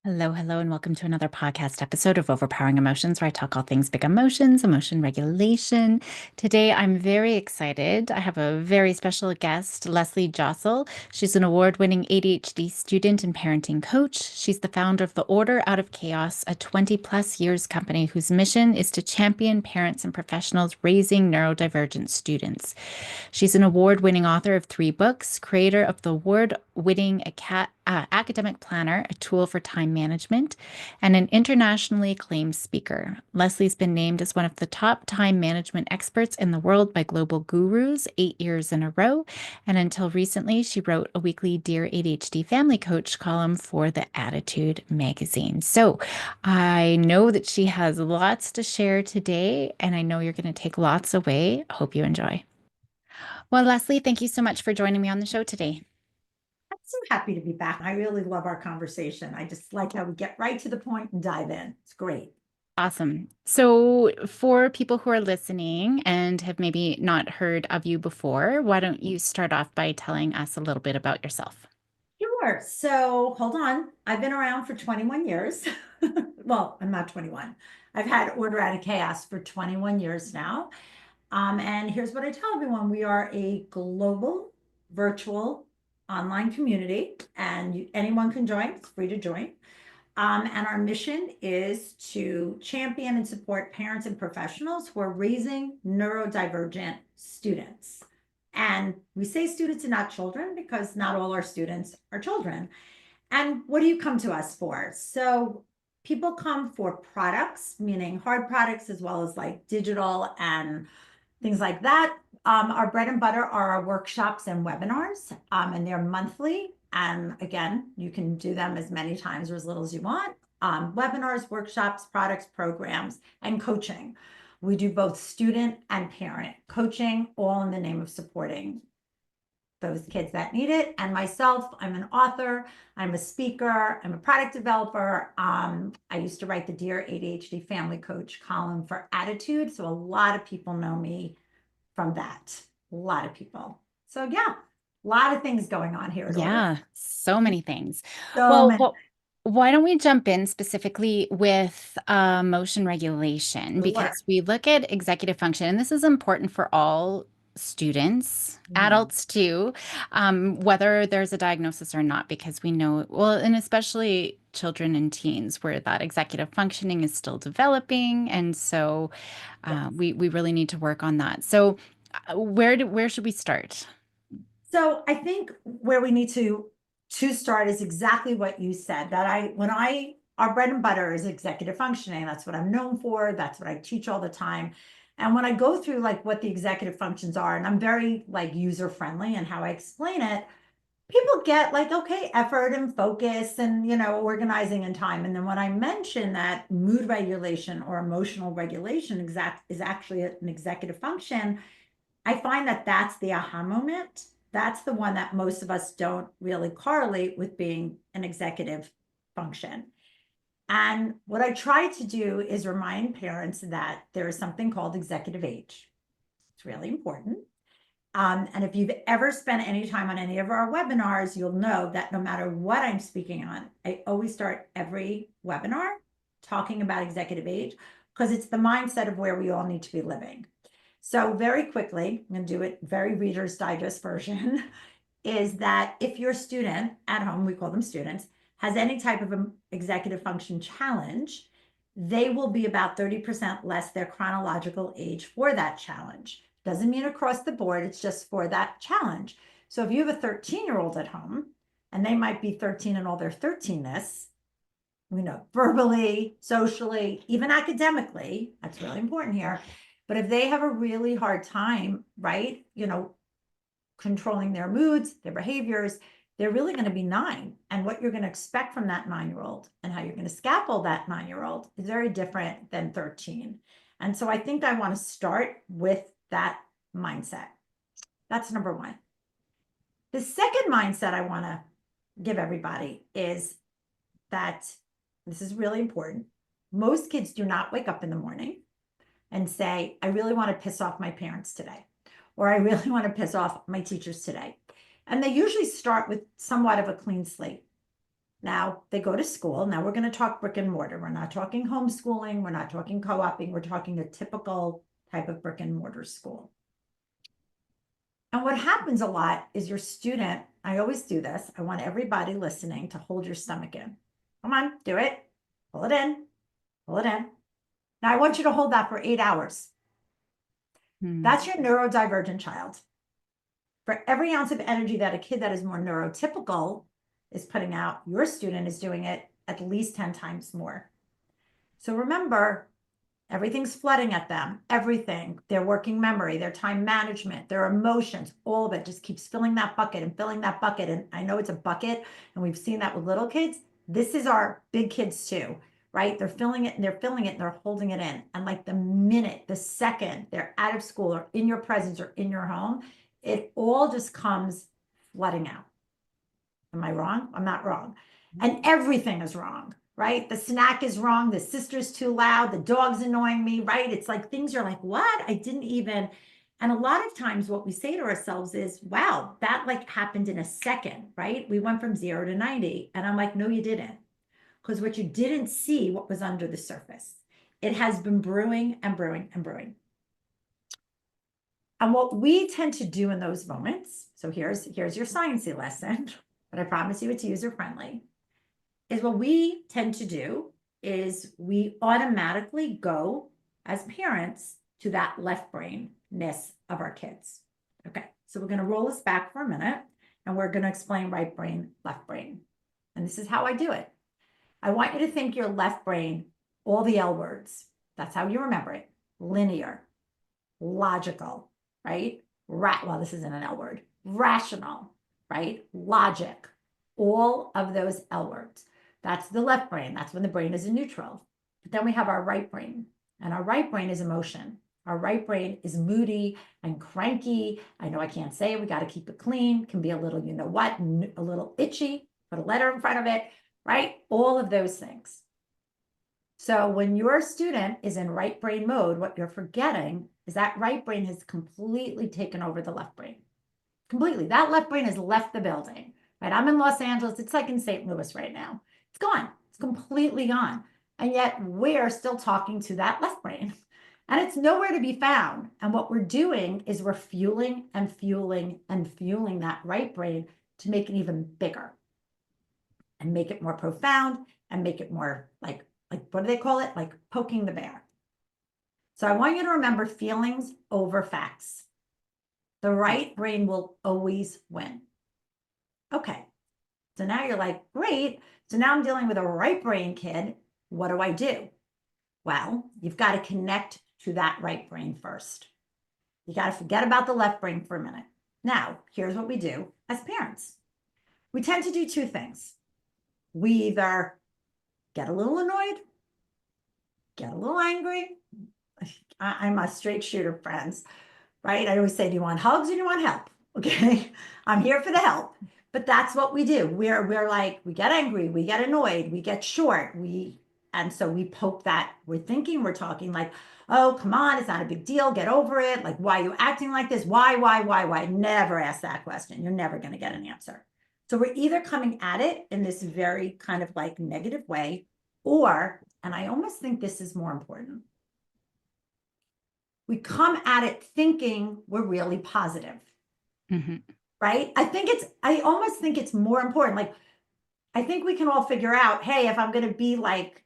Hello, hello, and welcome to another podcast episode of Overpowering Emotions, where I talk all things big emotions, emotion regulation. Today, I'm very excited. I have a very special guest, Leslie Josel. She's an award-winning ADHD student and parenting coach. She's the founder of the Order Out of Chaos, a 20-plus years company whose mission is to champion parents and professionals raising neurodivergent students. She's an award-winning author of 3 books, creator of the award-winning academic planner, a tool for time management, and an internationally acclaimed speaker. Leslie's been named as one of the top time management experts in the world by global gurus 8 years in a row. And until recently, she wrote a weekly Dear ADHD Family Coach column for the Attitude magazine. So I know that she has lots to share today, and I know you're going to take lots away. Hope you enjoy. Well, Leslie, thank you so much for joining me on the show today. I'm so happy to be back. I really love our conversation. I just like how we get right to the point and dive in. It's great. Awesome. So, for people who are listening and have maybe not heard of you before, why don't you start off by telling us a little bit about yourself? Sure. So hold on. I've been around for 21 years. Well, I'm not 21. I've had Order Out of Chaos for 21 years now. And here's what I tell everyone. We are a global virtual online community, and anyone can join. It's free to join. And our mission is to champion and support parents and professionals who are raising neurodivergent students. And we say students and not children because not all our students are children. And what do you come to us for? So people come for products, meaning hard products as well as like digital and things like that. Our bread and butter are our workshops and webinars, and they're monthly. And again, you can do them as many times or as little as you want. Webinars, workshops, products, programs, and coaching. We do both student and parent coaching, all in the name of supporting those kids that need it. And myself, I'm an author, I'm a speaker, I'm a product developer. I used to write the Dear ADHD Family Coach column for Attitude. So a lot of people know me from that. A lot of people. So yeah, a lot of things going on here at Order. Yeah, so many things. So Well, many. why don't we jump in specifically with motion regulation? Sure. Because we look at executive function, and this is important for all students, Mhm. adults too, whether there's a diagnosis or not, because we know, well, and especially children and teens, where that executive functioning is still developing, and so Yes. we really need to work on that. So, where should we start? So I think where we need to start is exactly what you said, that our bread and butter is executive functioning. That's what I'm known for. That's what I teach all the time. And when I go through like what the executive functions are, and I'm very like user friendly and how I explain it, people get like, okay, effort and focus and, organizing and time. And then when I mention that mood regulation or emotional regulation is actually an executive function, I find that that's the aha moment. That's the one that most of us don't really correlate with being an executive function. And what I try to do is remind parents that there is something called executive age. It's really important. And if you've ever spent any time on any of our webinars, you'll know that no matter what I'm speaking on, I always start every webinar talking about executive age because it's the mindset of where we all need to be living. So very quickly, I'm going to do it very Reader's Digest version, is that if your student at home, we call them students, has any type of executive function challenge, they will be about 30% less their chronological age for that challenge. Doesn't mean across the board, it's just for that challenge. So if you have a 13-year-old at home, and they might be 13 in all their 13ness, verbally, socially, even academically, that's really important here. But if they have a really hard time, right, controlling their moods, their behaviors, they're really going to be 9. And what you're going to expect from that 9-year-old and how you're going to scaffold that 9-year-old is very different than 13. And so I think I want to start with that mindset. That's number one. The second mindset I want to give everybody is that this is really important. Most kids do not wake up in the morning and say, I really want to piss off my parents today, or I really want to piss off my teachers today. And they usually start with somewhat of a clean slate. Now they go to school. Now we're going to talk brick and mortar. We're not talking homeschooling. We're not talking co-oping. We're talking a typical type of brick and mortar school. And what happens a lot is your student, I always do this. I want everybody listening to hold your stomach in. Come on, do it. Pull it in, pull it in. Now I want you to hold that for 8 hours. That's your neurodivergent child. For every ounce of energy that a kid that is more neurotypical is putting out, your student is doing it at least 10 times more. So remember, everything's flooding at them, everything, their working memory, their time management, their emotions, all of it just keeps filling that bucket and filling that bucket. And I know it's a bucket, and we've seen that with little kids. This is our big kids too, right? They're filling it and they're filling it and they're holding it in. And like the minute, the second they're out of school or in your presence or in your home, it all just comes flooding out. Am I wrong? I'm not wrong. And everything is wrong, right? The snack is wrong. The sister's too loud. The dog's annoying me, right? It's like things are like, what? I didn't even. And a lot of times what we say to ourselves is, wow, that like happened in a second, right? We went from 0 to 90. And I'm like, no, you didn't. Because what you didn't see what was under the surface. It has been brewing and brewing and brewing. And what we tend to do in those moments, so here's your sciencey lesson, but I promise you it's user friendly, is what we tend to do is we automatically go as parents to that left brainness of our kids. Okay, so we're going to roll this back for a minute and we're going to explain right brain, left brain. And this is how I do it. I want you to think your left brain, all the L words. That's how you remember it. Linear, logical, right? Well, this isn't an L word. Rational, right? Logic, all of those L words. That's the left brain. That's when the brain is in neutral. But then we have our right brain, and our right brain is emotion. Our right brain is moody and cranky. I know I can't say it. We got to keep it clean. Can be a little, you know what, a little itchy. Put a letter in front of it, right? All of those things. So when your student is in right brain mode, what you're forgetting is that right brain has completely taken over the left brain. Completely. That left brain has left the building, right? I'm in Los Angeles. It's like in St. Louis right now. It's gone. It's completely gone. And yet we're still talking to that left brain. And it's nowhere to be found. And what we're doing is we're fueling and fueling and fueling that right brain to make it even bigger and make it more profound and make it more like what do they call it? Like poking the bear. So I want you to remember feelings over facts. The right brain will always win. Okay, so now you're like, great. So now I'm dealing with a right brain kid. What do I do? Well, you've got to connect to that right brain first. You got to forget about the left brain for a minute. Now, here's what we do as parents. We tend to do two things. We either get a little annoyed, get a little angry. I'm a straight shooter, friends, right? I always say, do you want hugs or do you want help? Okay, I'm here for the help. But that's what we do. We're like, we get angry, we get annoyed, we get short, and so we poke that. We're thinking, we're talking like, oh, come on, it's not a big deal, get over it. Like, why are you acting like this? Why? Never ask that question. You're never going to get an answer. So we're either coming at it in this very kind of like negative way, or, and I almost think this is more important, we come at it thinking we're really positive. Mm-hmm. Right? I almost think it's more important. Like, I think we can all figure out, hey, if I'm going to be like,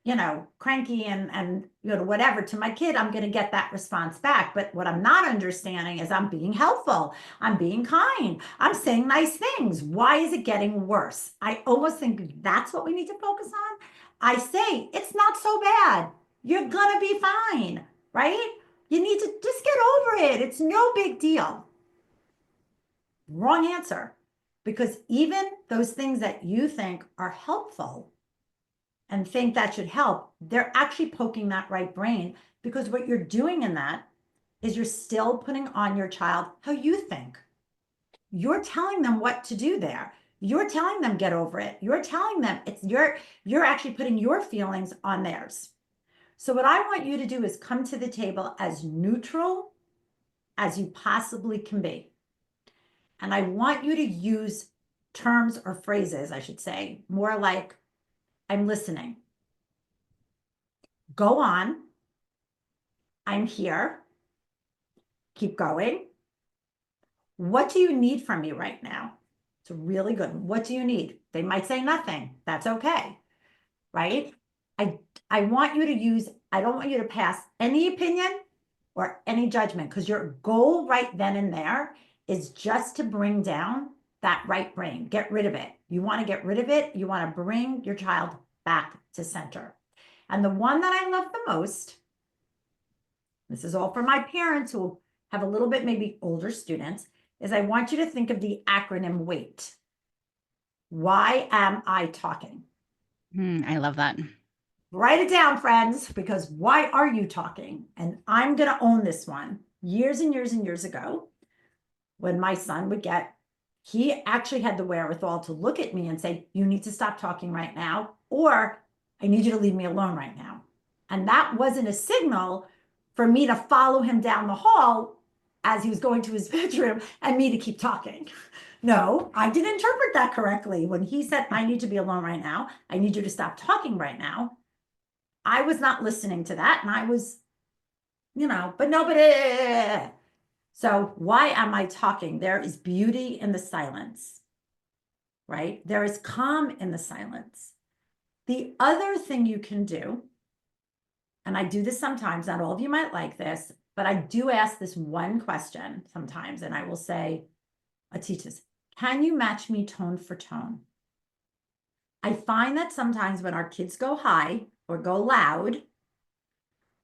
cranky and, whatever to my kid, I'm going to get that response back. But what I'm not understanding is I'm being helpful. I'm being kind. I'm saying nice things. Why is it getting worse? I almost think that's what we need to focus on. I say, it's not so bad. You're going to be fine, right? You need to just get over it. It's no big deal. Wrong answer. Because even those things that you think are helpful and think that should help, they're actually poking that right brain, because what you're doing in that is you're still putting on your child how you think. You're telling them what to do there. You're telling them get over it. You're telling them you're actually putting your feelings on theirs. So what I want you to do is come to the table as neutral as you possibly can be. And I want you to use terms or phrases, I should say, more like I'm listening. Go on. I'm here. Keep going. What do you need from me right now? It's really good. What do you need? They might say nothing. That's okay. Right? I I want you to use, I don't want you to pass any opinion or any judgment, because your goal right then and there is just to bring down that right brain. Get rid of it. You want to get rid of it. You want to bring your child back to center. And the one that I love the most, this is all for my parents who have a little bit maybe older students, is I want you to think of the acronym WAIT. Why am I talking? I love that. Write it down, friends, because why are you talking? And I'm going to own this one. Years and years and years ago, when my son would get, he actually had the wherewithal to look at me and say, you need to stop talking right now, or I need you to leave me alone right now. And that wasn't a signal for me to follow him down the hall as he was going to his bedroom and me to keep talking. No, I didn't interpret that correctly. When he said, I need to be alone right now, I need you to stop talking right now, I was not listening to that. And I was, but nobody. So why am I talking? There is beauty in the silence, right? There is calm in the silence. The other thing you can do, and I do this sometimes, not all of you might like this, but I do ask this one question sometimes, and I will say, I teach this, can you match me tone for tone? I find that sometimes when our kids go high or go loud,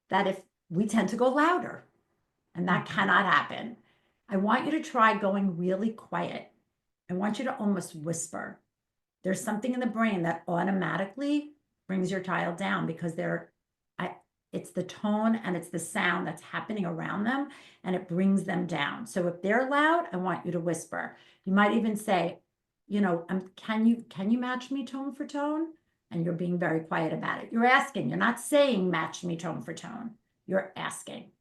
that if we tend to go louder, and that cannot happen. I want you to try going really quiet. I want you to almost whisper. There's something in the brain that automatically brings your child down because it's the tone and it's the sound that's happening around them, and it brings them down. So if they're loud, I want you to whisper. You might even say, can you match me tone for tone? And you're being very quiet about it. You're asking, you're not saying match me tone for tone. You're asking.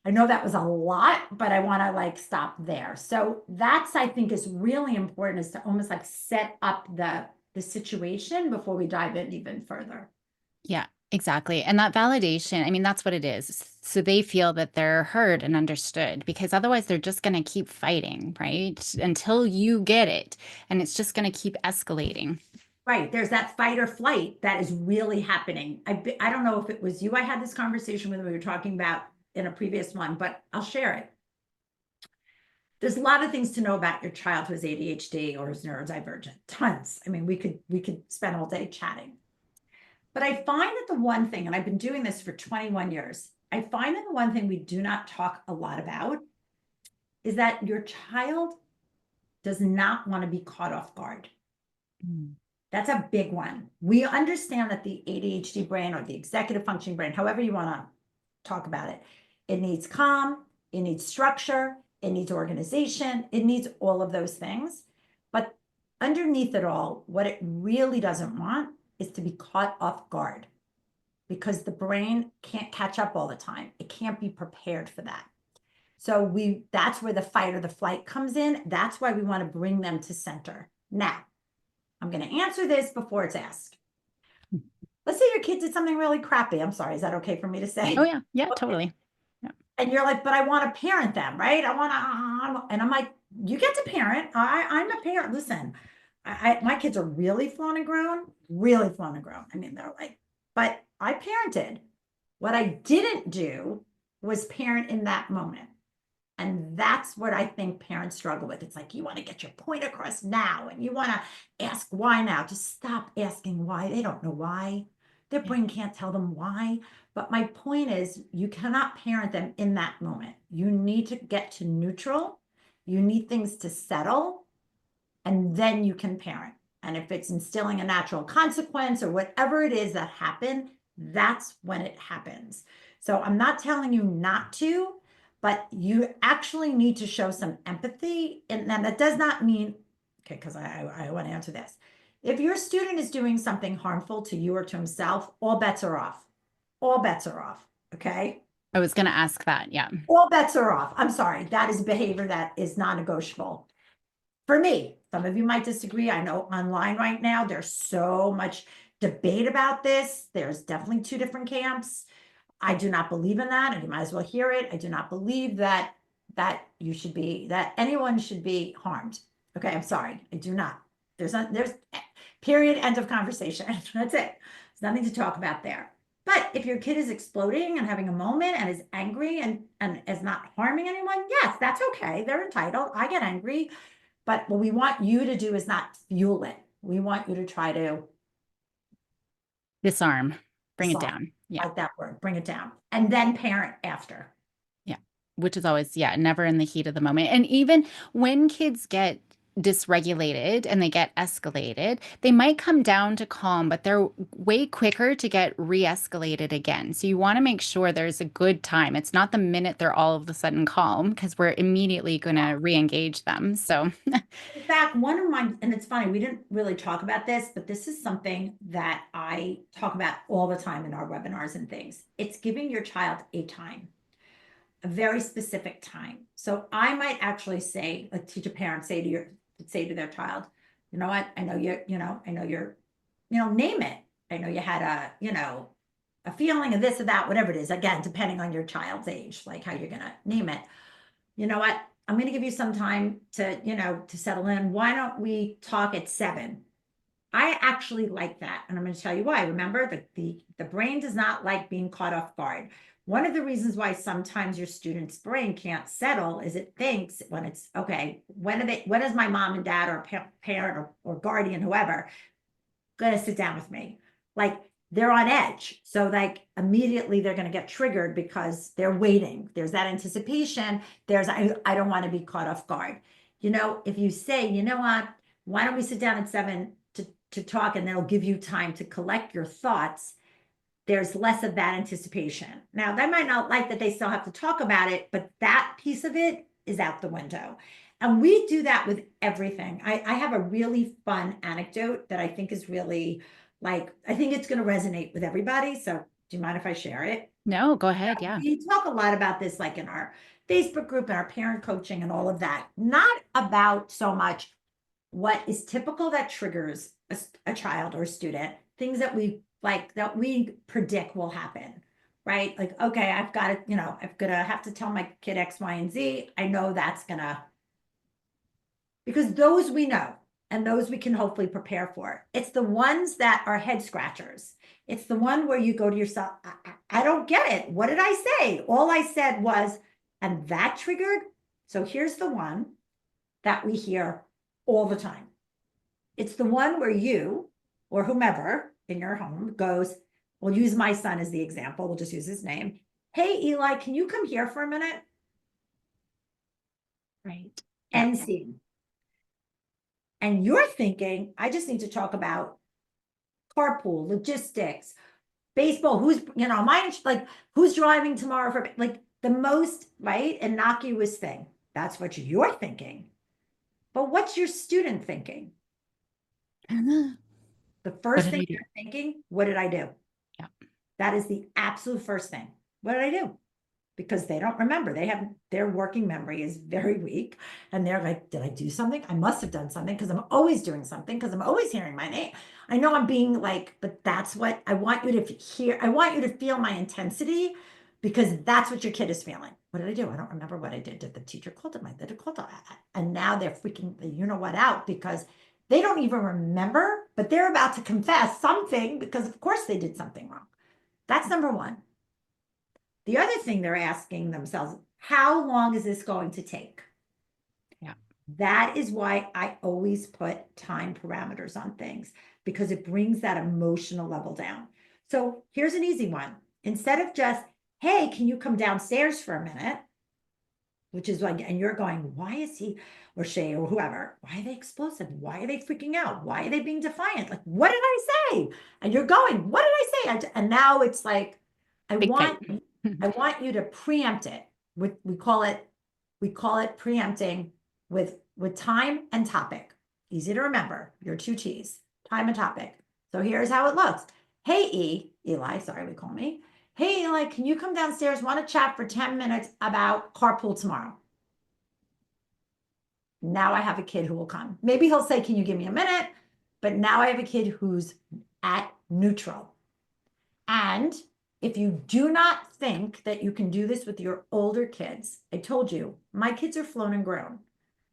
I know that was a lot, but I want to stop there. So that's, I think, is really important, is to almost set up the situation before we dive in even further. Yeah, exactly. And that validation, I mean, that's what it is. So they feel that they're heard and understood, because otherwise they're just going to keep fighting, right? Until you get it. And it's just going to keep escalating. Right. There's that fight or flight that is really happening. I don't know if it was you I had this conversation with, we were talking about in a previous one, but I'll share it. There's a lot of things to know about your child who has ADHD or is neurodivergent. Tons. I mean, we could spend all day chatting. But I find that the one thing, and I've been doing this for 21 years, I find that the one thing we do not talk a lot about is that your child does not want to be caught off guard. That's a big one. We understand that the ADHD brain, or the executive functioning brain, however you want to talk about it, it needs calm, it needs structure, it needs organization, it needs all of those things. But underneath it all, what it really doesn't want is to be caught off guard, because the brain can't catch up all the time. It can't be prepared for that. So that's where the fight or the flight comes in. That's why we want to bring them to center. Now, I'm going to answer this before it's asked. Let's say your kid did something really crappy. I'm sorry. Is that okay for me to say? Oh, yeah. Yeah, Okay. totally. Yeah. And you're like, but I want to parent them, right? And I'm like, you get to parent. I'm a parent. Listen, my kids are really flown and grown, really flown and grown. I mean, they're like, but I parented. What I didn't do was parent in that moment. And that's what I think parents struggle with. It's like, you want to get your point across now, and you want to ask why now. Just stop asking why. They don't know why. Their brain can't tell them why. But my point is, you cannot parent them in that moment. You need to get to neutral. You need things to settle, and then you can parent. And if it's instilling a natural consequence or whatever it is that happened, that's when it happens. So I'm not telling you not to, but you actually need to show some empathy. And then that does not mean, okay, because I want to answer this. If your student is doing something harmful to you or to himself, all bets are off. All bets are off. Okay. I was going to ask that. Yeah. All bets are off. I'm sorry. That is behavior that is non-negotiable. For me, some of you might disagree. I know online right now, there's so much debate about this. There's definitely two different camps. I do not believe in that, and you might as well hear it. I do not believe that that anyone should be harmed. Okay, I'm sorry. I do not. There's period, end of conversation. That's it. There's nothing to talk about there. But if your kid is exploding and having a moment and is angry and is not harming anyone, yes, that's okay. They're entitled. I get angry. But what we want you to do is not fuel it. We want you to try to Disarm, bring it solve, down. Yeah. like that word, bring it down, and then parent after. Yeah. Which is always, yeah, never in the heat of the moment. And even when kids get dysregulated and they get escalated, they might come down to calm, but they're way quicker to get re-escalated again. So you want to make sure there's a good time. It's not the minute they're all of a sudden calm because we're immediately going to re-engage them. So In fact, one of my, and it's funny, we didn't really talk about this, but this is something that I talk about all the time in our webinars and things. It's giving your child a time, a very specific time. So I might actually say, like teach a parent, say to their child, you know what, I know you're, name it. I know you had a feeling of this or that, whatever it is, again, depending on your child's age, like how you're gonna name it. You know what? I'm going to give you some time to settle in. Why don't we talk at 7? I actually like that. And I'm going to tell you why. Remember, the brain does not like being caught off guard. One of the reasons why sometimes your student's brain can't settle is it thinks when it's okay, when is my mom and dad or parent or guardian, whoever, going to sit down with me? Like they're on edge. So like immediately they're going to get triggered because they're waiting. There's that anticipation. I don't want to be caught off guard. If you say, you know what, why don't we sit down at 7 to talk, and that'll give you time to collect your thoughts. There's less of that anticipation. Now, they might not like that they still have to talk about it, but that piece of it is out the window. And we do that with everything. I have a really fun anecdote that I think is really I think it's going to resonate with everybody. So do you mind if I share it? no, go ahead. Yeah. We talk a lot about this, like in our Facebook group and our parent coaching and all of that, not about so much what is typical that triggers a child or a student, things that we predict will happen, right? Like, okay, I'm gonna have to tell my kid X, Y, and Z. I know that's gonna, because those we know and those we can hopefully prepare for. It's the ones that are head scratchers. It's the one where you go to yourself, I don't get it. What did I say? All I said was, and that triggered. So here's the one that we hear all the time. It's the one where you or whomever in your home goes, we'll use my son as the example. We'll just use his name. Hey, Eli, can you come here for a minute? Right. Yeah. End scene. And you're thinking, I just need to talk about carpool, logistics, baseball, who's driving tomorrow for the most, right? Innocuous thing. That's what you're thinking. But what's your student thinking? The What first did thing I do? they're thinking, what did I do? Yeah. That is the absolute first thing. What did I do? Because they don't remember. Their working memory is very weak. And they're like, did I do something? I must have done something because I'm always doing something because I'm always hearing my name. I know I'm being but that's what I want you to hear. I want you to feel my intensity because that's what your kid is feeling. What did I do? I don't remember what I did. Did the teacher call them? I did a call. And now they're freaking out because they don't even remember, but they're about to confess something because of course they did something wrong. That's number one. The other thing they're asking themselves, how long is this going to take? Yeah. That is why I always put time parameters on things because it brings that emotional level down. So here's an easy one. Instead of just, hey, can you come downstairs for a minute? Which is and you're going, why is he or she or whoever, why are they explosive? Why are they freaking out? Why are they being defiant? Like, what did I say? And you're going, what did I say? And now it's like, I Big fight. want you to preempt it. We call it preempting with time and topic. Easy to remember, your 2 T's, time and topic. So here's how it looks. Hey, Eli, sorry, we call me. Hey, Eli, can you come downstairs? Want to chat for 10 minutes about carpool tomorrow? Now I have a kid who will come. Maybe he'll say, can you give me a minute? But now I have a kid who's at neutral. And if you do not think that you can do this with your older kids, I told you, my kids are flown and grown.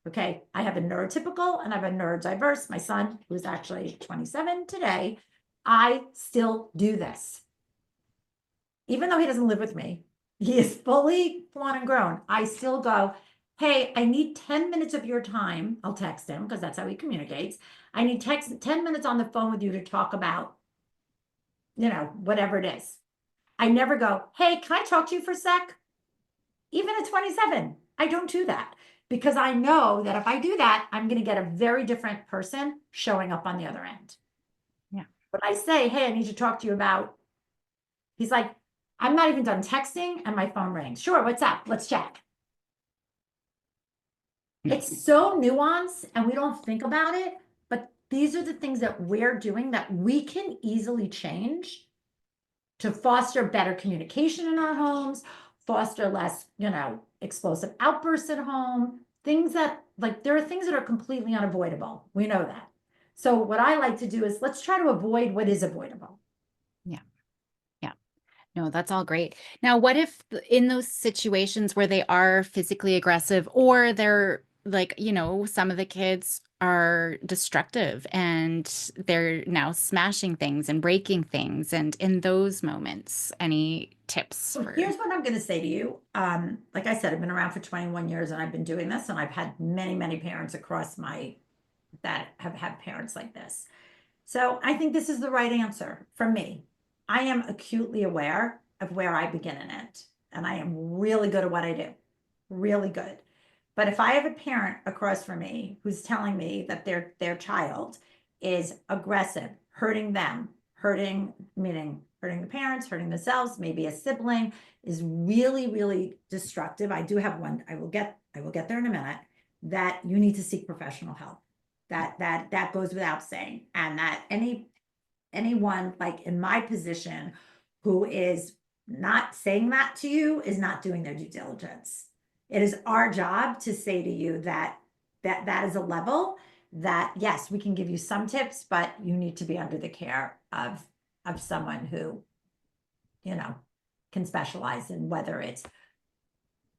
Okay. I have a neurotypical and I have a neurodiverse. My son, who's actually 27 today, I still do this. Even though he doesn't live with me, he is fully flown and grown. I still go, hey, I need 10 minutes of your time. I'll text him because that's how he communicates. I need 10 minutes on the phone with you to talk about, whatever it is. I never go, hey, can I talk to you for a sec? Even at 27, I don't do that because I know that if I do that, I'm going to get a very different person showing up on the other end. Yeah. But I say, hey, I need to talk to you about, he's like, I'm not even done texting and my phone rings. Sure, what's up? Let's chat. It's so nuanced and we don't think about it, but these are the things that we're doing that we can easily change to foster better communication in our homes, foster less, explosive outbursts at home, things that there are things that are completely unavoidable. We know that. So what I like to do is let's try to avoid what is avoidable. Yeah. Yeah. No, that's all great. Now, what if in those situations where they are physically aggressive or they're like, some of the kids are destructive and they're now smashing things and breaking things. And in those moments, any tips So for? here's what I'm going to say to you. Like I said, I've been around for 21 years and I've been doing this, and I've had many, many parents across that have had parents like this. So I think this is the right answer for me. I am acutely aware of where I begin and end, and I am really good at what I do, really good. But if I have a parent across from me who's telling me that their child is aggressive, hurting them, meaning hurting the parents, hurting themselves, maybe a sibling, is really, really destructive. I do have one. I will get there in a minute. That you need to seek professional help. That goes without saying, and that anyone like in my position who is not saying that to you is not doing their due diligence. It is our job to say to you that is a level that, yes, we can give you some tips, but you need to be under the care of someone who, can specialize in whether it's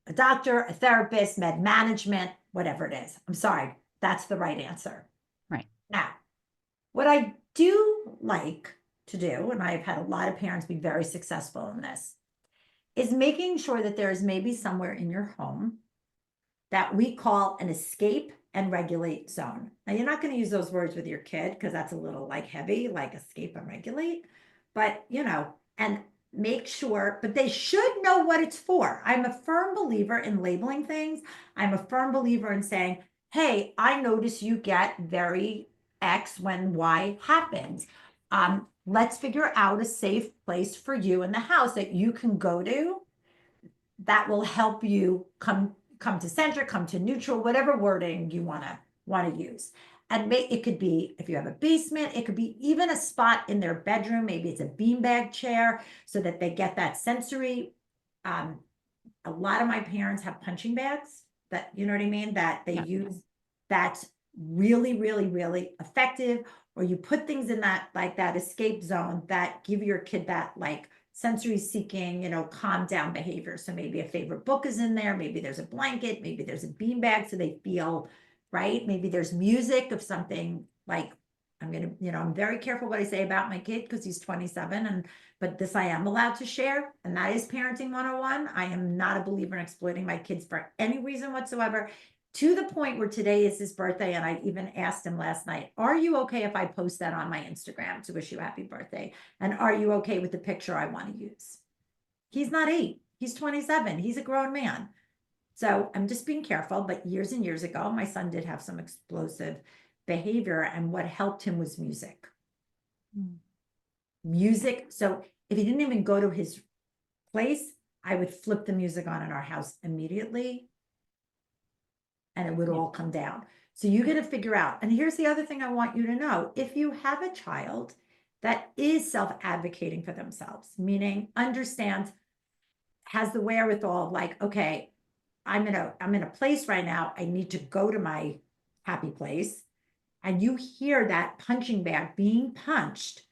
a doctor, a therapist, med management, whatever it is. I'm sorry, that's the right answer. Right. Now, what I do like to do, and I've had a lot of parents be very successful in this, is making sure that there is maybe somewhere in your home that we call an escape and regulate zone. Now, you're not going to use those words with your kid because that's a little heavy, like escape and regulate, but and make sure, but they should know what it's for. I'm a firm believer in labeling things. I'm a firm believer in saying, hey, I notice you get very X when Y happens. Let's figure out a safe place for you in the house that you can go to that will help you come to center, come to neutral, whatever wording you want to use. And it could be, if you have a basement, it could be even a spot in their bedroom. Maybe it's a beanbag chair so that they get that sensory. A lot of my parents have punching bags that, you know what I mean, that they use, that's really, really, really effective. Or you put things in that escape zone that give your kid that sensory seeking, calm down behavior. So maybe a favorite book is in there. Maybe there's a blanket. Maybe there's a beanbag so they feel right. Maybe there's music of something like, I'm very careful what I say about my kid because he's 27, but this I am allowed to share, and that is parenting 101. I am not a believer in exploiting my kids for any reason whatsoever, to the point where today is his birthday, and I even asked him last night, are you okay if I post that on my Instagram to wish you happy birthday? And are you okay with the picture I want to use? He's not 8, he's 27, he's a grown man. So I'm just being careful, but years and years ago, my son did have some explosive behavior, and what helped him was music. Music. So if he didn't even go to his place, I would flip the music on in our house immediately, and it would all come down. So you got to figure out, and here's the other thing I want you to know. If you have a child that is self-advocating for themselves, meaning understands, has the wherewithal of okay, I'm in a place right now, I need to go to my happy place, and you hear that punching bag being punched,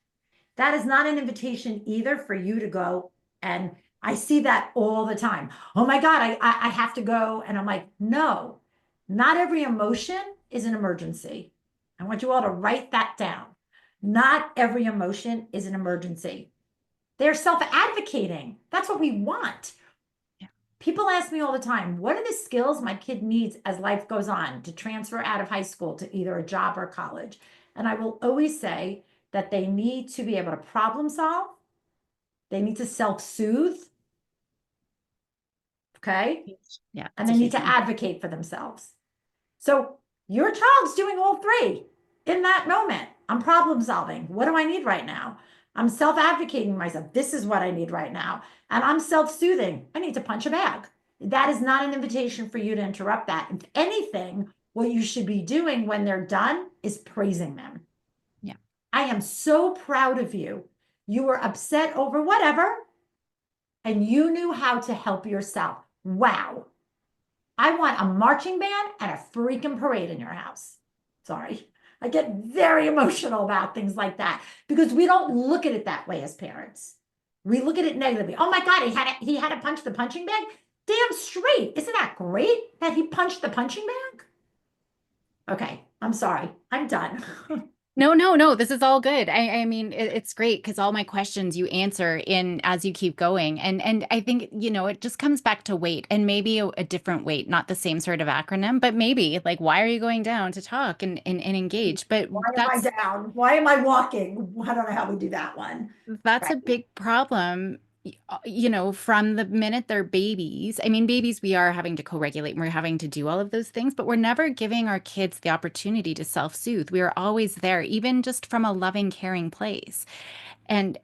That is not an invitation either for you to go. And I see that all the time. Oh my God, I have to go. And I'm like, no, not every emotion is an emergency. I want you all to write that down. Not every emotion is an emergency. They're self-advocating. That's what we want. Yeah. People ask me all the time, what are the skills my kid needs as life goes on to transfer out of high school to either a job or college? And I will always say that they need to be able to problem solve. They need to self-soothe. Okay. Yeah, And it's a they need huge to one. advocate for themselves. So your child's doing all three in that moment. I'm problem solving. What do I need right now? I'm self-advocating myself. This is what I need right now. And I'm self-soothing. I need to punch a bag. That is not an invitation for you to interrupt that. If anything, what you should be doing when they're done is praising them. Yeah. I am so proud of you. You were upset over whatever, and you knew how to help yourself. Wow. I want a marching band and a freaking parade in your house. Sorry. I get very emotional about things like that because we don't look at it that way as parents. We look at it negatively. Oh my God, he had to punch the punching bag. Damn straight. Isn't that great that he punched the punching bag? Okay, I'm sorry. I'm done. No, no, no. This is all good. I mean, it's great because all my questions you answer in as you keep going, and I think it just comes back to weight, and maybe a different weight, not the same sort of acronym, but maybe like why are you going down to talk and engage? But Why am I down? Why am I walking? I don't know how we do that one. that's Right. a big problem. From the minute they're babies. I mean, babies, we are having to co-regulate and we're having to do all of those things, but we're never giving our kids the opportunity to self-soothe. We are always there, even just from a loving, caring place. And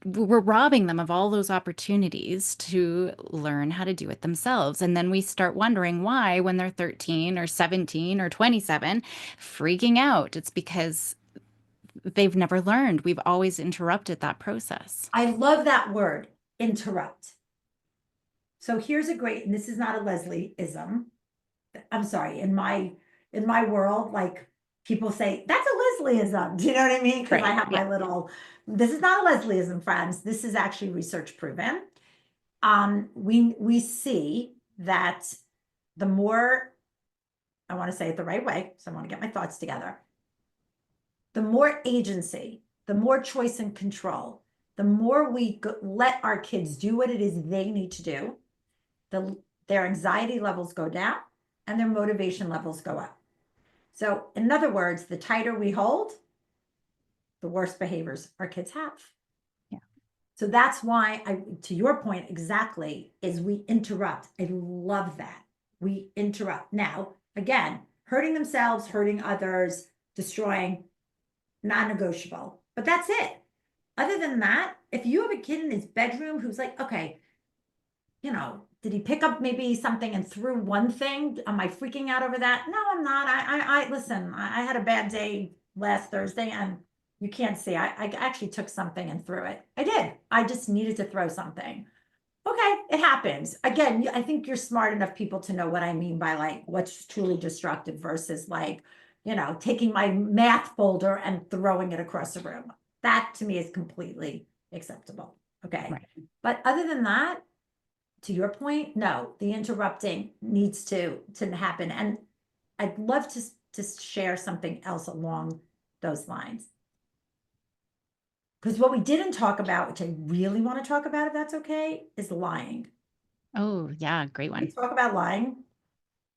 we're robbing them of all those opportunities to learn how to do it themselves. And then we start wondering why, when they're 13 or 17 or 27, freaking out. It's because they've never learned. We've always interrupted that process. I love that word, interrupt. So here's a great, and this is not a Leslie-ism. I'm sorry, in my world, like people say, that's a Leslie-ism. Do you know what I mean? Because I Right. have Yeah. my little, this is not a Leslie-ism, friends. This is actually research proven. We see that the more, I want to say it the right way, so I want to get my thoughts together. The more agency, the more choice and control, the more we let our kids do what it is they need to do, their anxiety levels go down and their motivation levels go up. So in other words, the tighter we hold, the worse behaviors our kids have. Yeah. So that's why to your point exactly, is we interrupt. I love that. We interrupt. Now, again, hurting themselves, hurting others, destroying, non-negotiable. But that's it. Other than that, if you have a kid in his bedroom who's like, okay, did he pick up maybe something and threw one thing? Am I freaking out over that? No, I'm not. I listen, I had a bad day last Thursday and you can't see, I actually took something and threw it. I did. I just needed to throw something. Okay, it happens. Again, I think you're smart enough people to know what I mean by like what's truly destructive versus like, taking my math folder and throwing it across the room. That to me is completely acceptable. Okay. Right. But other than that, to your point, no, the interrupting needs to happen. And I'd love to share something else along those lines. Because what we didn't talk about, which I really want to talk about, if that's okay, is lying. Oh, yeah. Great We one. talk about lying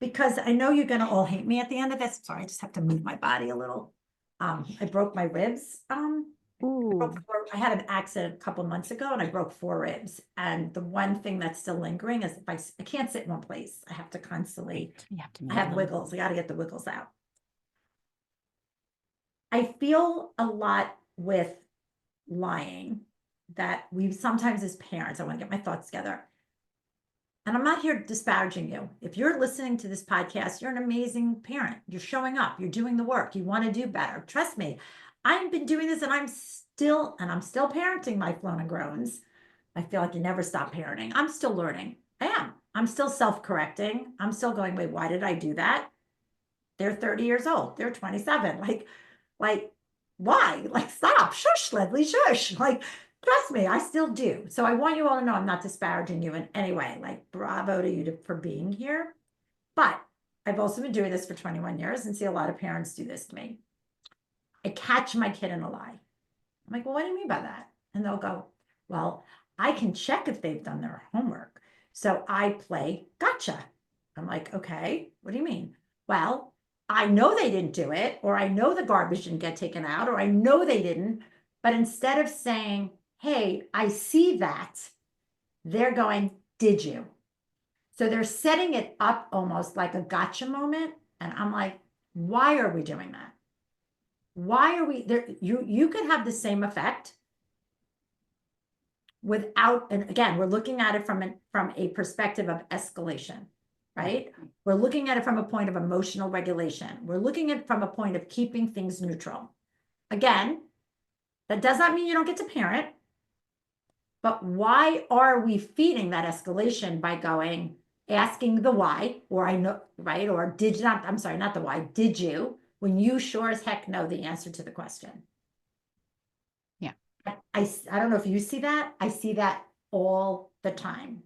because I know you're gonna all hate me at the end of this. Sorry, I just have to move my body a little. I broke my ribs. Ooh. I had an accident a couple months ago and I broke 4 ribs. And the one thing that's still lingering is if I can't sit in one place. I have to constantly, You have to I move a have little. wiggles. I got to get the wiggles out. I feel a lot with lying that we sometimes as parents, I want to get my thoughts together. And I'm not here disparaging you. If you're listening to this podcast, you're an amazing parent. You're showing up, you're doing the work, you want to do better. Trust me, I've been doing this and I'm still parenting my flown and groans. I feel like you never stop parenting. I'm still learning. I am. I'm still self-correcting. I'm still going, wait, why did I do that? They're 30 years old. They're 27. Like why? Like, stop, shush, Leslie, shush. Like, trust me, I still do. So I want you all to know I'm not disparaging you in any way. Like, bravo to you for being here. But I've also been doing this for 21 years and see a lot of parents do this to me. I catch my kid in a lie. I'm like, well, what do you mean by that? And they'll go, well, I can check if they've done their homework. So I play gotcha. I'm like, okay, what do you mean? Well, I know they didn't do it, or I know the garbage didn't get taken out, or I know they didn't. But instead of saying, hey, I see that, they're going, did you? So they're setting it up almost like a gotcha moment. And I'm like, why are we doing that? Why are we there? You could have the same effect without, and again, we're looking at it from a perspective of escalation, right? We're looking at it from a point of emotional regulation. We're looking at it from a point of keeping things neutral. Again, that does not mean you don't get to parent, but why are we feeding that escalation by asking the why, or I know, right? Or did not, I'm sorry, not the why, did you, when you sure as heck know the answer to the question? Yeah. I don't know if you see that. I see that all the time.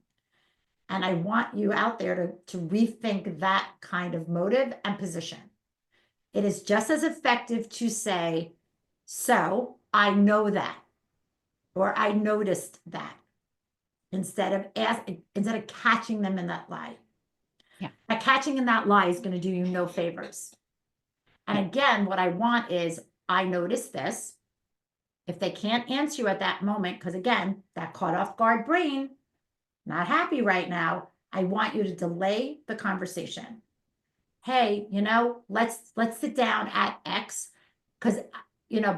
And I want you out there to rethink that kind of motive and position. It is just as effective to say, so I know that, or I noticed that, instead of catching them in that lie. Yeah. That catching in that lie is going to do you no favors. And Yeah. again, what I want is, I noticed this. If they can't answer you at that moment, because again, that caught off guard brain, not happy right now, I want you to delay the conversation. Hey, let's sit down at X, because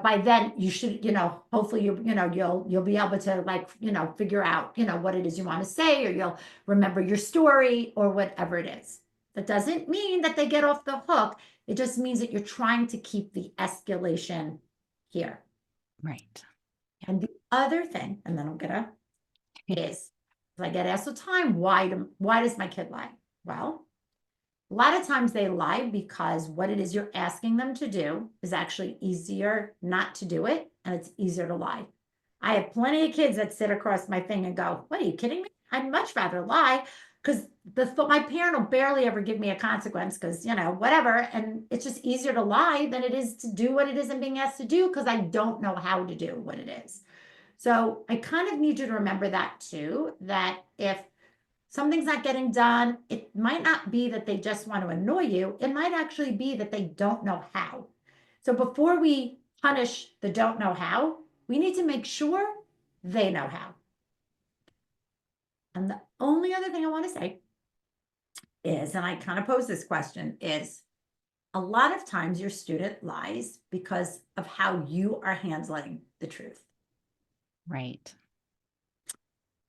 by then you should, hopefully you'll be able to, like, figure out, what it is you want to say, or you'll remember your story, or whatever it is. That doesn't mean that they get off the hook. It just means that you're trying to keep the escalation here. Right. Yeah. And the other thing, and then I'm gonna, is, I get asked all the time, why does my kid lie? Well, a lot of times they lie because what it is you're asking them to do is actually easier not to do it, and it's easier to lie. I have plenty of kids that sit across my thing and go, what, are you kidding me? I'd much rather lie, because my parent will barely ever give me a consequence, because, whatever. And it's just easier to lie than it is to do what it is I'm being asked to do, because I don't know how to do what it is. So I kind of need you to remember that too, that if something's not getting done, it might not be that they just want to annoy you. It might actually be that they don't know how. So before we punish the don't know how, we need to make sure they know how. And the only other thing I want to say is, and I kind of pose this question, is a lot of times your student lies because of how you are handling the truth. Right.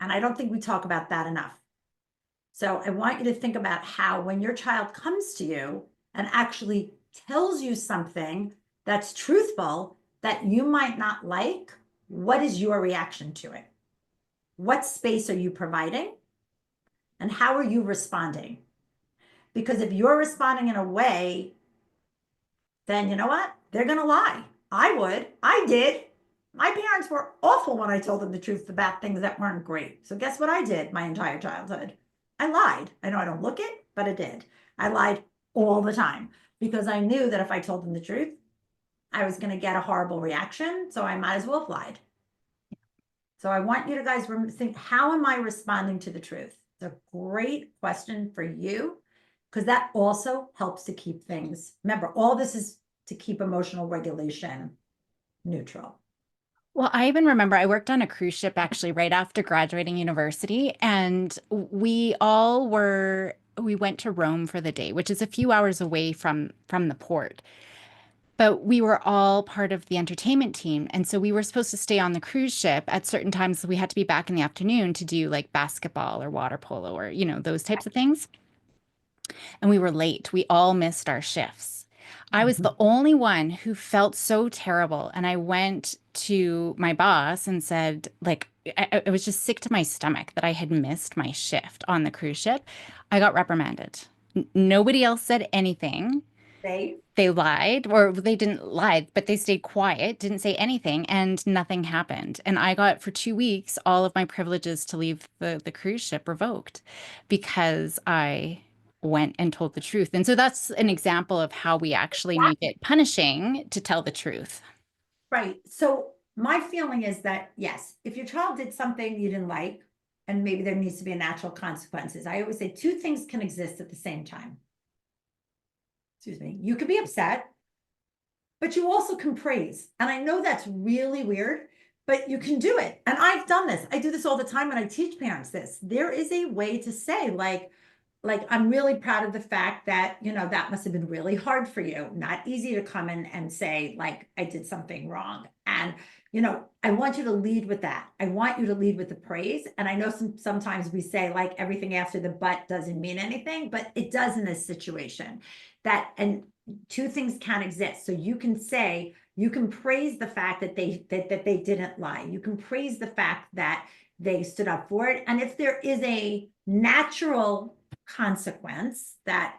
And I don't think we talk about that enough. So I want you to think about how, when your child comes to you and actually tells you something that's truthful that you might not like, what is your reaction to it? What space are you providing? And how are you responding? Because if you're responding in a way, then you know what? They're going to lie. I would. I did. My parents were awful when I told them the truth about things that weren't great. So guess what I did my entire childhood? I lied. I know I don't look it, but I did. I lied all the time because I knew that if I told them the truth, I was going to get a horrible reaction. So I might as well have lied. So I want you to guys think, how am I responding to the truth? It's a great question for you, because that also helps to keep things. Remember, all this is to keep emotional regulation neutral. Well, I even remember I worked on a cruise ship actually right after graduating university, and we went to Rome for the day, which is a few hours away from the port. But we were all part of the entertainment team, and so we were supposed to stay on the cruise ship at certain times. We had to be back in the afternoon to do like basketball or water polo or those types of things. And we were late. We all missed our shifts. I was the only one who felt so terrible. And I went to my boss and said, like, I was just sick to my stomach that I had missed my shift on the cruise ship. I got reprimanded. Nobody else said anything. They lied, or they didn't lie, but they stayed quiet, didn't say anything, and nothing happened. And I got for 2 weeks all of my privileges to leave the cruise ship revoked because I went and told the truth. And so that's an example of how we actually make it punishing to tell the truth. Right. So my feeling is that, yes, if your child did something you didn't like, and maybe there needs to be a natural consequences, I always say two things can exist at the same time. Excuse me. You could be upset, but you also can praise. And I know that's really weird, but you can do it. And I've done this. I do this all the time when I teach parents this. There is a way to say, like I'm really proud of the fact that, that must have been really hard for you. Not easy to come in and say, like, I did something wrong. And, I want you to lead with that. I want you to lead with the praise. And I know sometimes we say like everything after the but doesn't mean anything, but it does in this situation. And two things can exist. So you can say, you can praise the fact that they didn't lie. You can praise the fact that they stood up for it. And if there is a natural consequence, that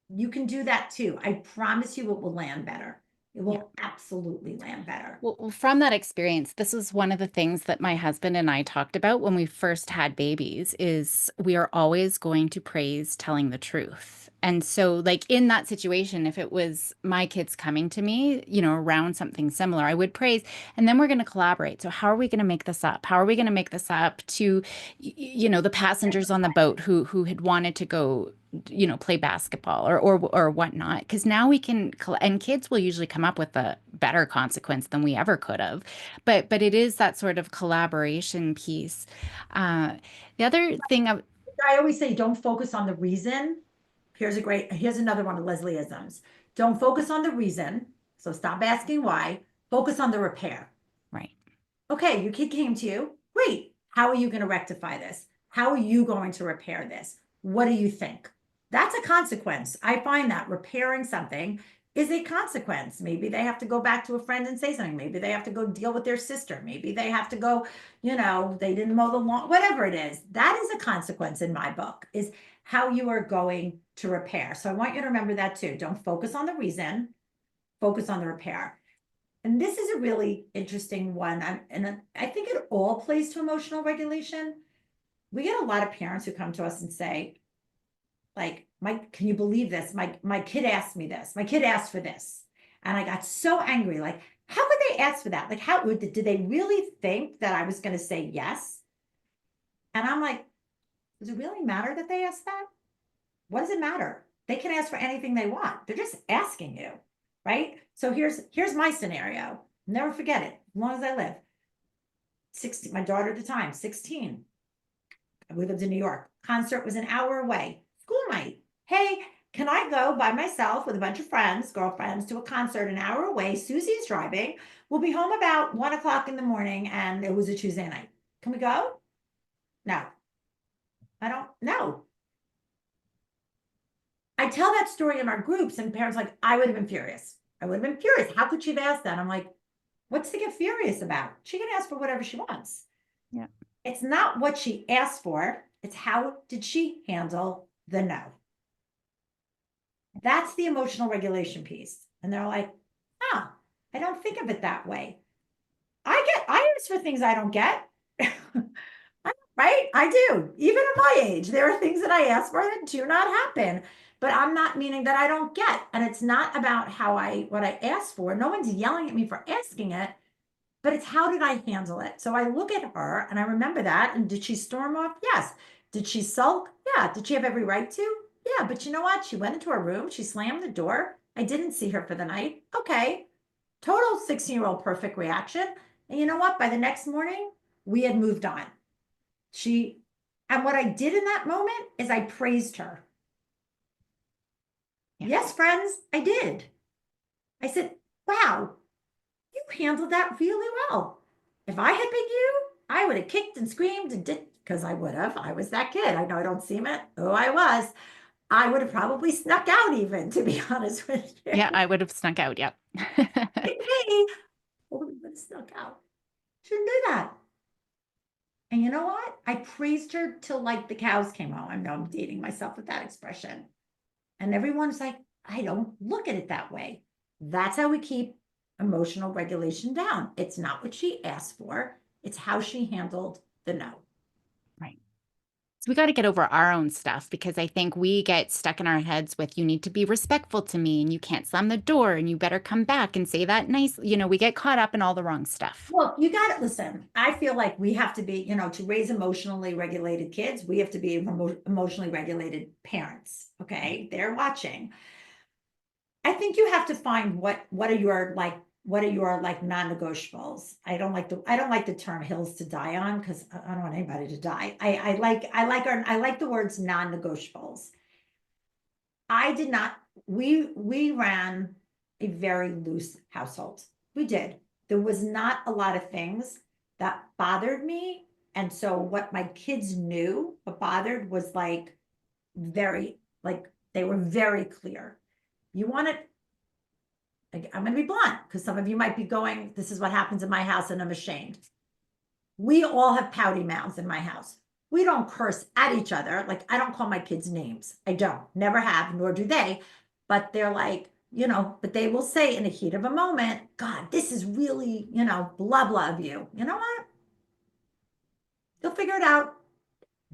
you can do that too. I promise you it will land better. It Yeah. will absolutely land better. Well, from that experience, this was one of the things that my husband and I talked about when we first had babies is we are always going to praise telling the truth. And so like in that situation, if it was my kids coming to me, around something similar, I would praise and then we're going to collaborate. So how are we going to make this up? How are we going to make this up to the passengers on the boat who had wanted to go play basketball or whatnot. Because now we can, and kids will usually come up with a better consequence than we ever could have. But it is that sort of collaboration piece. Uh, the other thing I always say, don't focus on the reason. Here's another one of Leslie isms. Don't focus on the reason. So stop asking why. Focus on the repair. right. Okay, your kid came to you. Great. How are you going to rectify this? How are you going to repair this? What do you think? That's a consequence. I find that repairing something is a consequence. Maybe they have to go back to a friend and say something. Maybe they have to go deal with their sister. Maybe they have to go, they didn't mow the lawn, whatever it is. That is a consequence in my book, is how you are going to repair. So I want you to remember that too. Don't focus on the reason, focus on the repair. And this is a really interesting one. And I think it all plays to emotional regulation. We get a lot of parents who come to us and say, like, can you believe this? My kid asked me this. My kid asked for this. And I got so angry. Like, how could they ask for that? Like, how did they really think that I was going to say yes? And I'm like, does it really matter that they asked that? What does it matter? They can ask for anything they want. They're just asking you, right? So here's my scenario. Never forget it, as long as I live. 16, my daughter at the time, 16. We lived in New York. Concert was an hour away. School night. Hey, can I go by myself with a bunch of friends, girlfriends, to a concert an hour away? Susie's driving. We'll be home about 1 o'clock in the morning, and it was a Tuesday night. Can we go? No, I don't know. I tell that story in our groups, and parents are like, I would have been furious. I would have been furious. How could she have asked that? I'm like, what's to get furious about? She can ask for whatever she wants. Yeah. It's not what she asked for. It's how did she handle the no? That's the emotional regulation piece. And they're like, huh, I don't think of it that way. I ask for things I don't get. Right? I do. Even at my age, there are things that I ask for that do not happen. But I'm not meaning that I don't get. And it's not about what I asked for. No one's yelling at me for asking it, but it's how did I handle it? So I look at her and I remember that. And did she storm off? Yes. Did she sulk? Yeah. Did she have every right to? Yeah. But you know what? She went into her room, she slammed the door. I didn't see her for the night. Okay. Total 16-year-old perfect reaction. And you know what? By the next morning, we had moved on. And what I did in that moment is I praised her. Yeah. Yes, friends, I did. I said, wow, you handled that really well. If I had been you, I would have kicked and screamed and did, because I would have. I was that kid. I know I don't seem it. Oh, I was. I would have probably snuck out even, to be honest with you. Yeah, I would have snuck out. Yep. Me, oh, we would have snuck out. Shouldn't do that. And you know what? I praised her till like the cows came home. I know I'm dating myself with that expression. And everyone's like, I don't look at it that way. That's how we keep emotional regulation down. It's not what she asked for, it's how she handled the no. Right. So we got to get over our own stuff because I think we get stuck in our heads with you need to be respectful to me and you can't slam the door and you better come back and say that nice. We get caught up in all the wrong stuff. Well, you got to listen. I feel like we have to be, to raise emotionally regulated kids, we have to be emotionally regulated parents. Okay. They're watching. I think you have to find what are your like non-negotiables. I don't like the term hills to die on because I don't want anybody to die. I like the words non-negotiables. I did not, we ran a very loose household. We did. There was not a lot of things that bothered me. And so what my kids knew what bothered was like they were very clear. You want it, like, I'm gonna be blunt, because some of you might be going, this is what happens in my house, and I'm ashamed. We all have pouty mouths in my house. We don't curse at each other. Like, I don't call my kids names. I don't, never have, nor do they. But they're like, but they will say in the heat of a moment, God, this is really, blah, blah of you. You know what? You'll figure it out.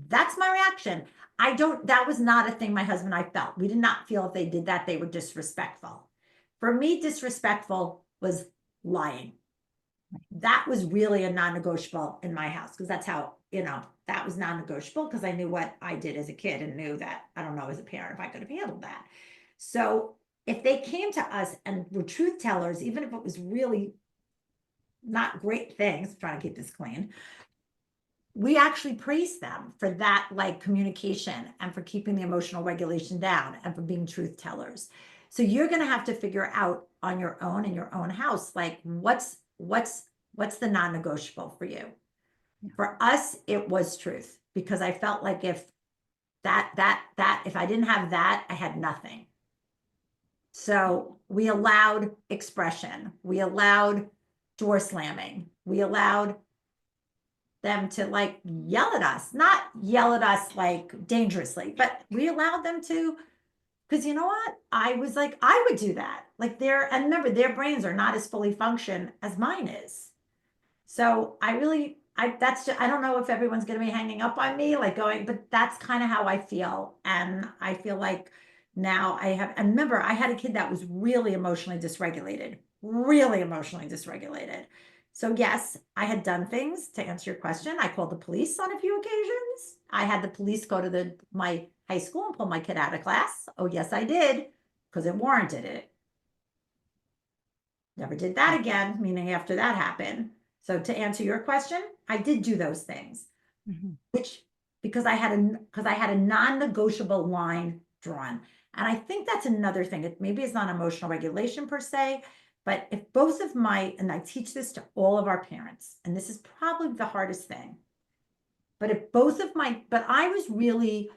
That's my reaction. That was not a thing my husband and I felt. We did not feel if they did that, they were disrespectful. For me, disrespectful was lying. That was really a non-negotiable in my house because that's how, that was non-negotiable because I knew what I did as a kid and knew that I don't know as a parent if I could have handled that. So if they came to us and were truth tellers, even if it was really not great things, I'm trying to keep this clean, we actually praise them for that like communication and for keeping the emotional regulation down and for being truth tellers. So you're going to have to figure out on your own in your own house, like what's the non-negotiable for you. For us, it was truth because I felt like if if I didn't have that, I had nothing. So we allowed expression, we allowed door slamming, we allowed them to like yell at us, not yell at us like dangerously, but we allowed them to, because you know what? I was like, I would do that. Like and remember, their brains are not as fully functioned as mine is. So I don't know if everyone's going to be hanging up on me, like going, but that's kind of how I feel. And I feel like now and remember, I had a kid that was really emotionally dysregulated, really emotionally dysregulated. So yes, I had done things to answer your question. I called the police on a few occasions. I had the police go to my high school and pull my kid out of class. Oh, yes, I did, because it warranted it. Never did that again, meaning after that happened. So to answer your question, I did do those things, which because I had a non-negotiable line drawn. And I think that's another thing. Maybe it's not emotional regulation per se, but if both of and I teach this to all of our parents, and this is probably the hardest thing, but but I was really,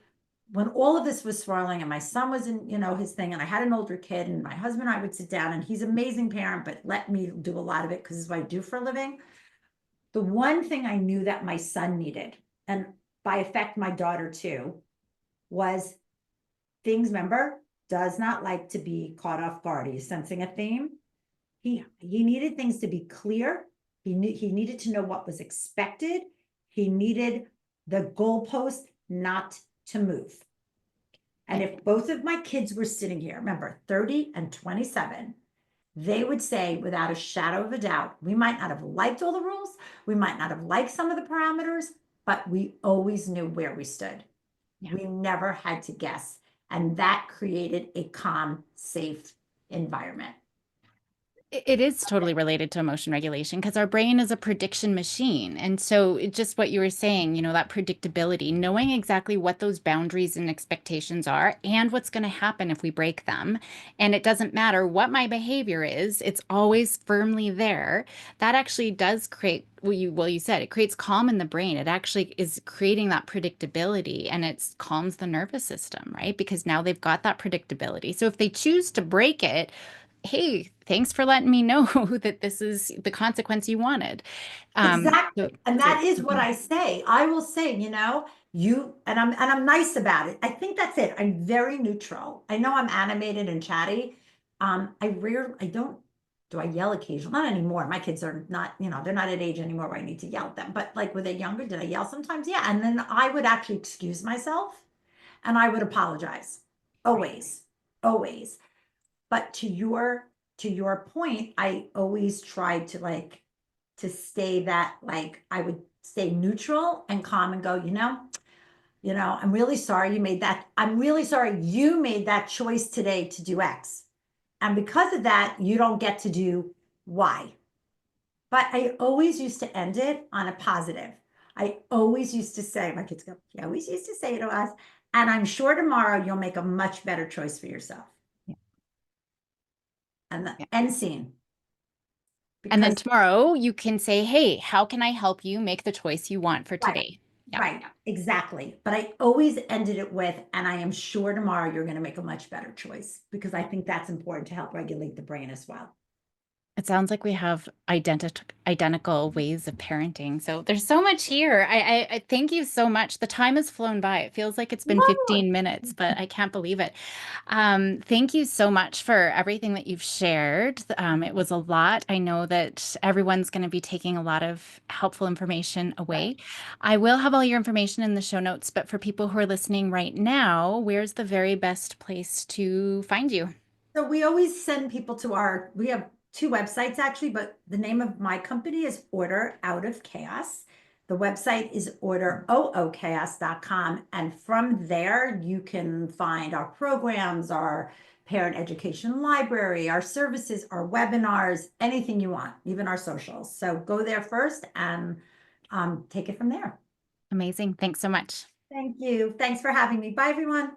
when all of this was swirling and my son was in, his thing, and I had an older kid, and my husband and I would sit down, and he's an amazing parent, but let me do a lot of it because this is what I do for a living. The one thing I knew that my son needed, and by effect, my daughter too, was remember, does not like to be caught off guard. He's sensing a theme. He needed things to be clear. He needed to know what was expected. He needed the goalpost not to move. And if both of my kids were sitting here, remember, 30 and 27, they would say without a shadow of a doubt, we might not have liked all the rules, we might not have liked some of the parameters, but we always knew where we stood. Yeah. We never had to guess. And that created a calm, safe environment. It is totally related to emotion regulation because our brain is a prediction machine. And so just what you were saying, that predictability, knowing exactly what those boundaries and expectations are and what's going to happen if we break them. And it doesn't matter what my behavior is, it's always firmly there. That actually does create, you said, it creates calm in the brain. It actually is creating that predictability and it calms the nervous system, right? Because now they've got that predictability. So if they choose to break it, hey, thanks for letting me know that this is the consequence you wanted. Exactly. And that is what I say. I will say, and I'm nice about it. I think that's it. I'm very neutral. I know I'm animated and chatty. I don't, do I yell occasionally? Not anymore. My kids are not, they're not at age anymore where I need to yell at them. But like were they younger? Did I yell sometimes? Yeah. And then I would actually excuse myself and I would apologize. Right. Always, always. But to your point, I always tried to stay that, like I would stay neutral and calm and go, I'm really sorry you made that. I'm really sorry you made that choice today to do X. And because of that, you don't get to do Y. But I always used to end it on a positive. I always used to say, my kids go, you always used to say to us, and I'm sure tomorrow you'll make a much better choice for yourself. Yeah. And the Yeah. end scene. And then Because tomorrow you can say, hey, how can I help you make the choice you want for right, today? Yeah. right, exactly. But I always ended it with, and I am sure tomorrow you're going to make a much better choice because I think that's important to help regulate the brain as well. It sounds like we have identical ways of parenting. So there's so much here. I thank you so much. The time has flown by. It feels like it's been No, 15 minutes, but I can't believe it. Thank you so much for everything that you've shared. It was a lot. I know that everyone's going to be taking a lot of helpful information right. away. I will have all your information in the show notes, but for people who are listening right now, where's the very best place to find you? So we always send people we have two websites actually, but the name of my company is Order Out of Chaos. The website is orderoochaos.com. And from there, you can find our programs, our parent education library, our services, our webinars, anything you want, even our socials. So go there first and take it from there. Amazing. Thanks so much. Thank you. Thanks for having me. Bye, everyone.